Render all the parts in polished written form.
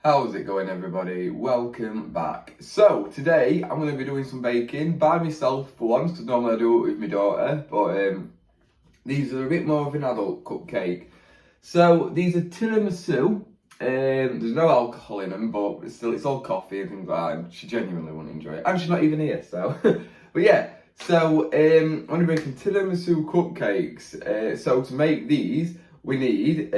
How's it going, everybody? Welcome back. So today I'm going to be doing some baking by myself for once, because normally I do it with my daughter, but these are a bit more of an adult cupcake. So these are tiramisu. There's no alcohol in them, but still it's all coffee and things like that, and she genuinely won't enjoy it. And she's not even here, so. But yeah, so I'm going to be making tiramisu cupcakes. So to make these, we need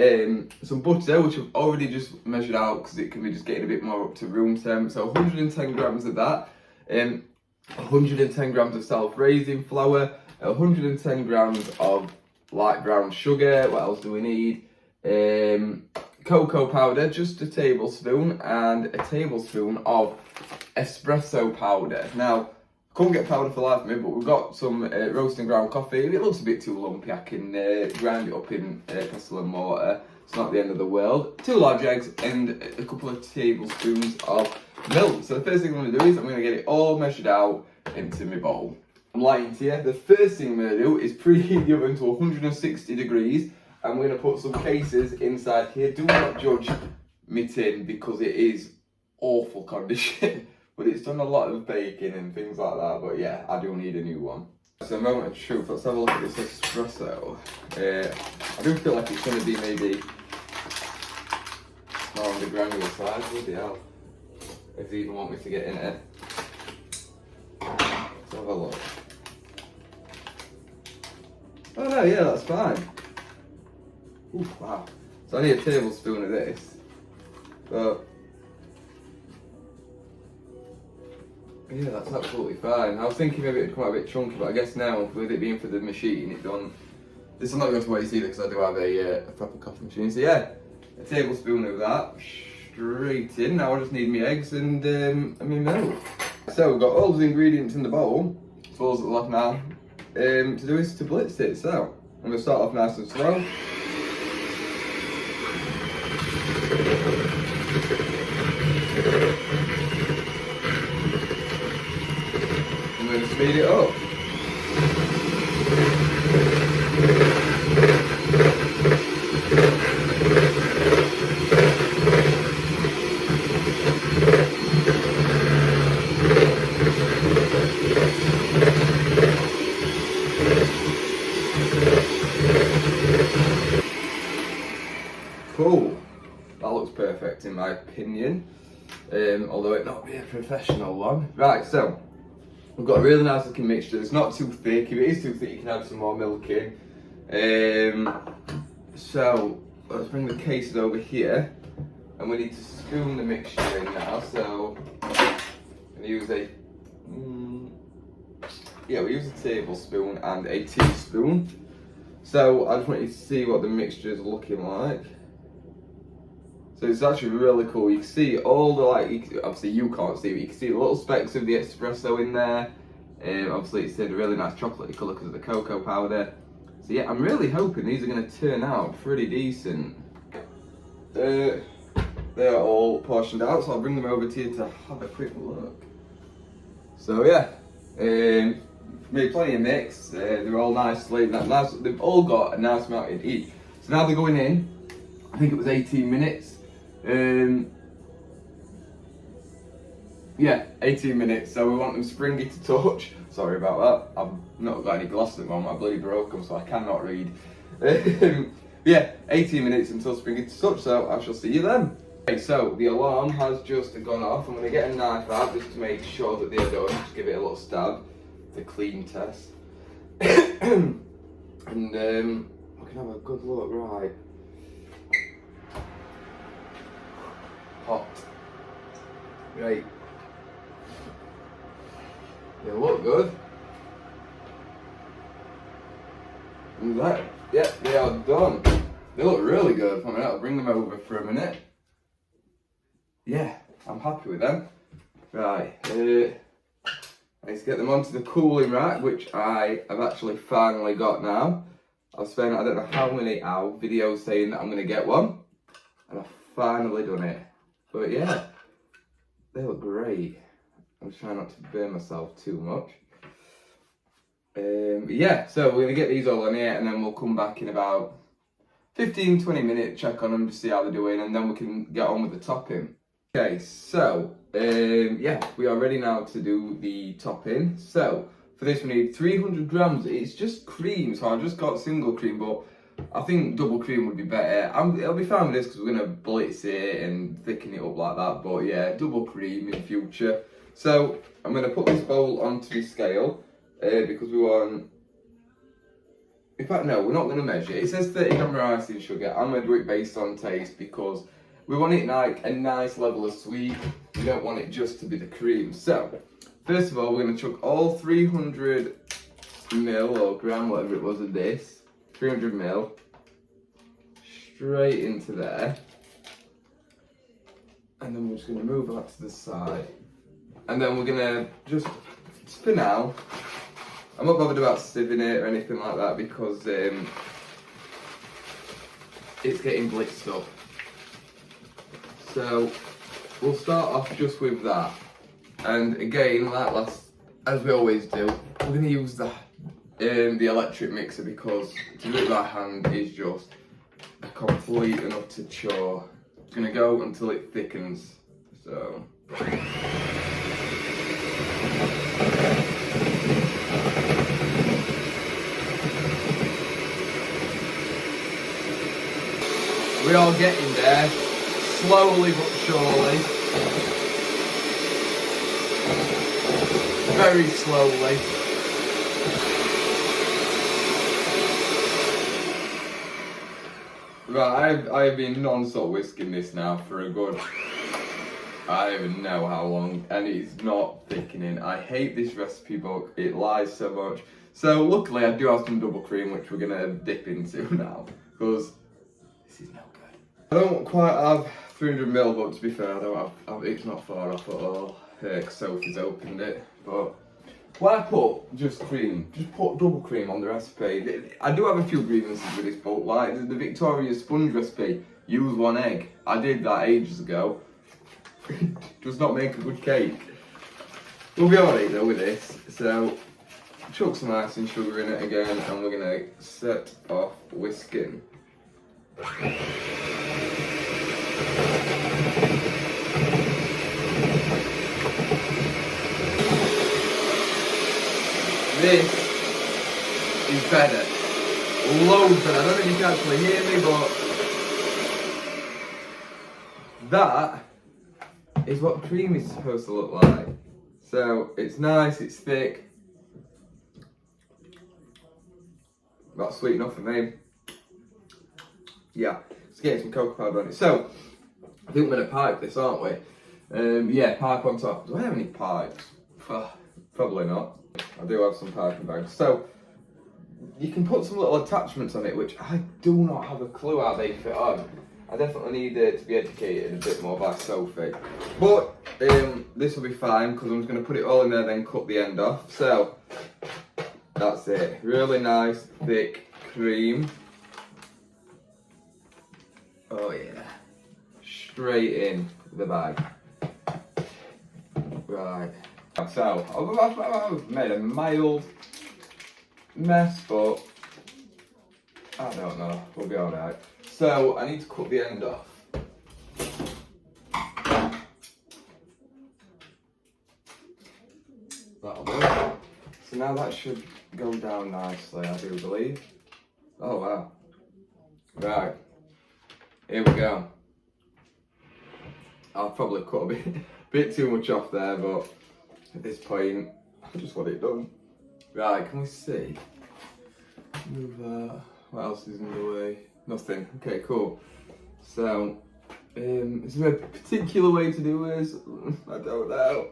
some butter, which I've already just measured out because it can be just getting a bit more up to room temp. So 110 grams of that, 110 grams of self-raising flour, 110 grams of light brown sugar. What else do we need? Cocoa powder, just a tablespoon, and a tablespoon of espresso powder. Now, I couldn't get powder for life of me, but we've got some roasting ground coffee. If it looks a bit too lumpy, I can grind it up in pestle and mortar. It's not the end of the world. 2 large eggs and a couple of tablespoons of milk. So the first thing I'm going to do is I'm going to get it all measured out into my bowl. I'm lying to you. The first thing I'm going to do is preheat the oven to 160 degrees. I'm going to put some cases inside here. Do not judge me tin because it is awful condition. But it's done a lot of baking and things like that. But yeah, I do need a new one. So, moment of truth. Let's have a look at this espresso. I do feel like it's going to be maybe more on the granular side. Bloody hell. If they even want me to get in it. Let's have a look. Oh no, yeah, that's fine. Ooh, wow. So I need a tablespoon of this. But yeah, that's absolutely fine. I was thinking maybe it'd come out a bit chunky, but I guess now, with it being for the machine, it don't. This is not going to waste either because I do have a proper coffee machine. So yeah, a tablespoon of that straight in. Now I just need my eggs and my milk. So we've got all the ingredients in the bowl. So all that's left now to do is to blitz it. So I'm going to start off nice and slow. I'm going to speed it up. Cool. That looks perfect in my opinion. Although it not be a professional one. Right, so we've got a really nice looking mixture. It's not too thick. If it is too thick, you can add some more milk in. So let's bring the cases over here, and we need to spoon the mixture in now. So I'm gonna use we use a tablespoon and a teaspoon. So I just want you to see what the mixture is looking like. So it's actually really cool. You can see all the obviously you can't see, but you can see the little specks of the espresso in there. Obviously it's a really nice chocolatey colour because of the cocoa powder. So yeah, I'm really hoping these are going to turn out pretty decent. They're all portioned out, so I'll bring them over to you to have a quick look. So yeah, made plenty of mix. They're all nicely nice. They've all got a nice amount in each. So now they're going in. I think it was 18 minutes. Yeah, 18 minutes. So we want them springy to touch. Sorry about that. I've not got any glasses at the moment. I bloody broke them, so I cannot read. Yeah, 18 minutes until springy to touch. So I shall see you then. Okay, so the alarm has just gone off. I'm going to get a knife out just to make sure that they're done. Just give it a little stab. The clean test. And I can have a good look. Right. Hot. Right. They look good. And that, yeah, they are done. They look really good. I mean, I'll bring them over for a minute. Yeah, I'm happy with them. Right, let's get them onto the cooling rack, which I have actually finally got now. I've spent, I don't know how many videos saying that I'm going to get one, and I've finally done it. But yeah, they look great. I'm trying not to burn myself too much. Yeah, so we're going to get these all on here, and then we'll come back in about 15-20 minutes, check on them to see how they're doing, and then we can get on with the topping. Okay, so yeah, we are ready now to do the topping. So for this we need 300 grams. It's just cream, so I've just got single cream, but I think double cream would be better. I'll be fine with this because we're gonna blitz it and thicken it up like that. But yeah, double cream in future. So I'm gonna put this bowl onto the scale because we want. In fact, no, we're not going to measure. It says 30 gram of icing sugar. I'm going to do it based on taste because we want it like a nice level of sweet. We don't want it just to be the cream. So, first of all, we're going to chuck all 300 ml or gram, whatever it was of this, 300 ml, straight into there. And then we're just going to move that to the side. And then we're going to just, for now, I'm not bothered about sieving it or anything like that because it's getting blitzed up. So we'll start off just with that. And again, like as we always do, we're going to use the electric mixer because to do it by hand is just a complete and utter chore. It's going to go until it thickens. So. We are getting there, slowly but surely. Very slowly. Right, I have been non-stop whisking this now for a good, I don't even know how long, and it's not thickening. I hate this recipe book, it lies so much. So luckily I do have some double cream which we're going to dip into now, because this is no good. I don't quite have 300 ml, but to be fair, I don't have, it's not far off at all, because Sophie's opened it. But when I put just cream, just put double cream on the recipe. I do have a few grievances with this book, like the Victoria sponge recipe, use 1 egg. I did that ages ago. Does not make a good cake. We'll be alright though with this. So, chuck some icing sugar in it again, and we're going to set off whisking. This is better. Loads better. I don't know if you can actually hear me, but that is what cream is supposed to look like. So it's nice, it's thick. That's sweet enough for me. Yeah, let's get some cocoa powder on it. So I think we're going to pipe this, aren't we? Yeah, pipe on top. Do I have any pipes? Probably not. I do have some piping bags. So you can put some little attachments on it, which I do not have a clue how they fit on. I definitely need to be educated a bit more by Sophie. But this will be fine because I'm just going to put it all in there, then cut the end off. So that's it. Really nice, thick cream. Oh yeah. Straight in the bag. Right. So, I've made a mild mess, but I don't know, we'll be alright. So, I need to cut the end off. That'll do. So now that should go down nicely, I do believe. Oh wow. Right, here we go. I'll probably cut a bit too much off there, but at this point, I just want it done. Right, can we see? Move that. What else is in the way? Nothing. Okay, cool. So, is there a particular way to do this? I don't know.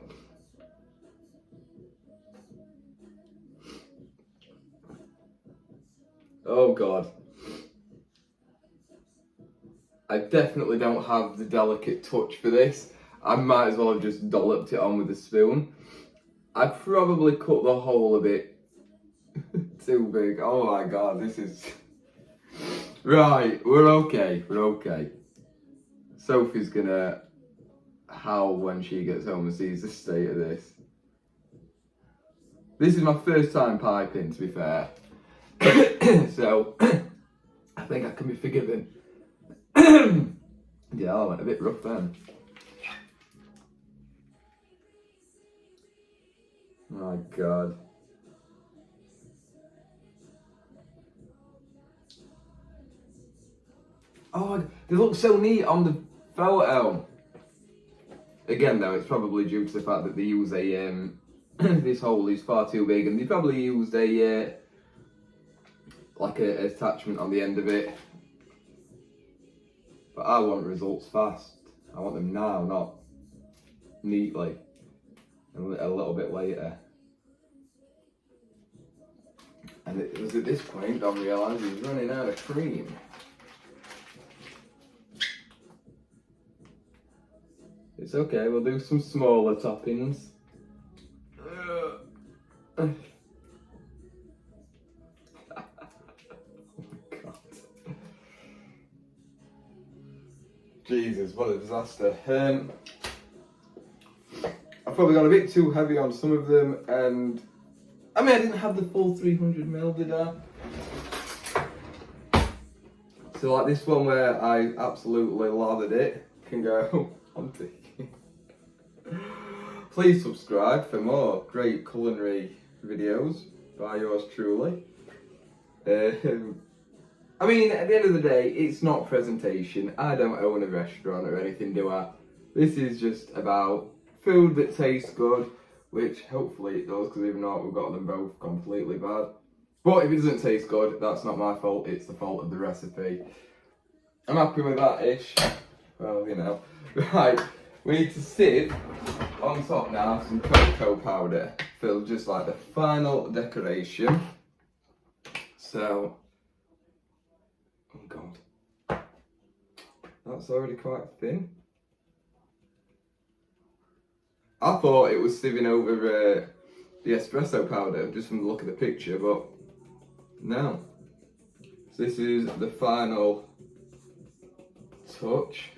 Oh God. I definitely don't have the delicate touch for this. I might as well have just dolloped it on with a spoon. I probably cut the hole a bit too big. Oh my God, this is... Right, we're okay, we're okay. Sophie's gonna howl when she gets home and sees the state of this. This is my first time piping, to be fair. So, I think I can be forgiven. Yeah, I went a bit rough then. my god. Oh, they look so neat on the photo. Again though, it's probably due to the fact that they use a, this hole is far too big, and they probably used a, like a attachment on the end of it. But I want results fast. I want them now, not neatly, a little bit later. And it was at this point Don realised he was running out of cream. It's okay, we'll do some smaller toppings. Oh my god. Jesus, what a disaster. I've probably gone a bit too heavy on some of them, and I mean, I didn't have the full 300ml, did I? So like this one where I absolutely lathered it can go on TV. Please subscribe for more great culinary videos by yours truly. I mean, at the end of the day, it's not presentation. I don't own a restaurant or anything, do I? This is just about food that tastes good, which hopefully it does, because if not, we've got them both completely bad. But if it doesn't taste good, that's not my fault, it's the fault of the recipe. I'm happy with that-ish. Well, you know. Right, we need to sieve on top now some cocoa powder for just like the final decoration. So, oh god, that's already quite thin. I thought it was sieving over the espresso powder just from the look of the picture, but no. So this is the final touch.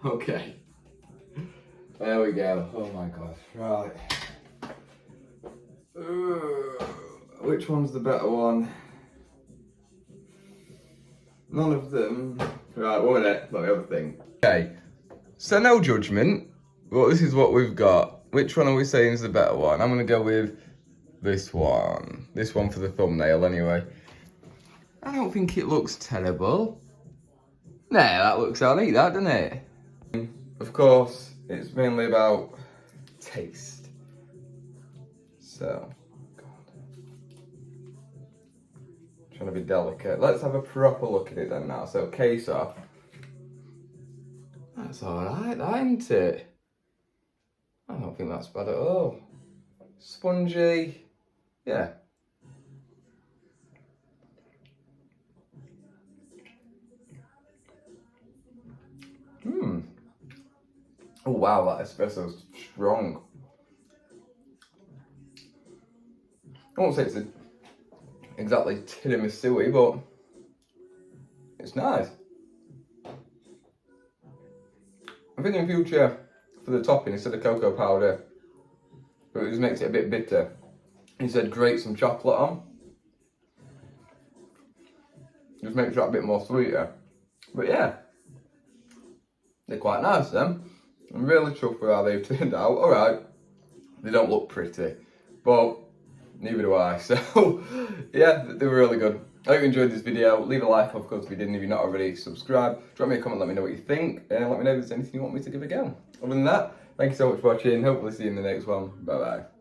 Okay, there we go. Oh my god, right. Which one's the better one? None of them. Right, 1 minute, let me have a think. Okay, so no judgment, but this is what we've got. Which one are we saying is the better one? I'm gonna go with this one. This one for the thumbnail anyway. I don't think it looks terrible. Nah, that looks alright, that, doesn't it? Of course, it's mainly about taste. So, trying to be delicate. Let's have a proper look at it then now. So, case off. That's alright, isn't it? I don't think that's bad at all. Spongy. Yeah. Oh wow, that espresso's strong. I won't say it's exactly tiramisu-y, but it's nice. I think in future, for the topping, instead of cocoa powder, it just makes it a bit bitter. Instead, grate some chocolate on. Just makes it a bit more sweeter. But yeah, they're quite nice then. I'm really chuffed with how they've turned out. Alright, they don't look pretty, but neither do I. So yeah, they were really good. I hope you enjoyed this video. Leave a like, of course, if you didn't. If you're not already, subscribe. Drop me a comment, let me know what you think, and let me know if there's anything you want me to give a go. Other than that, thank you so much for watching. Hopefully see you in the next one. Bye bye.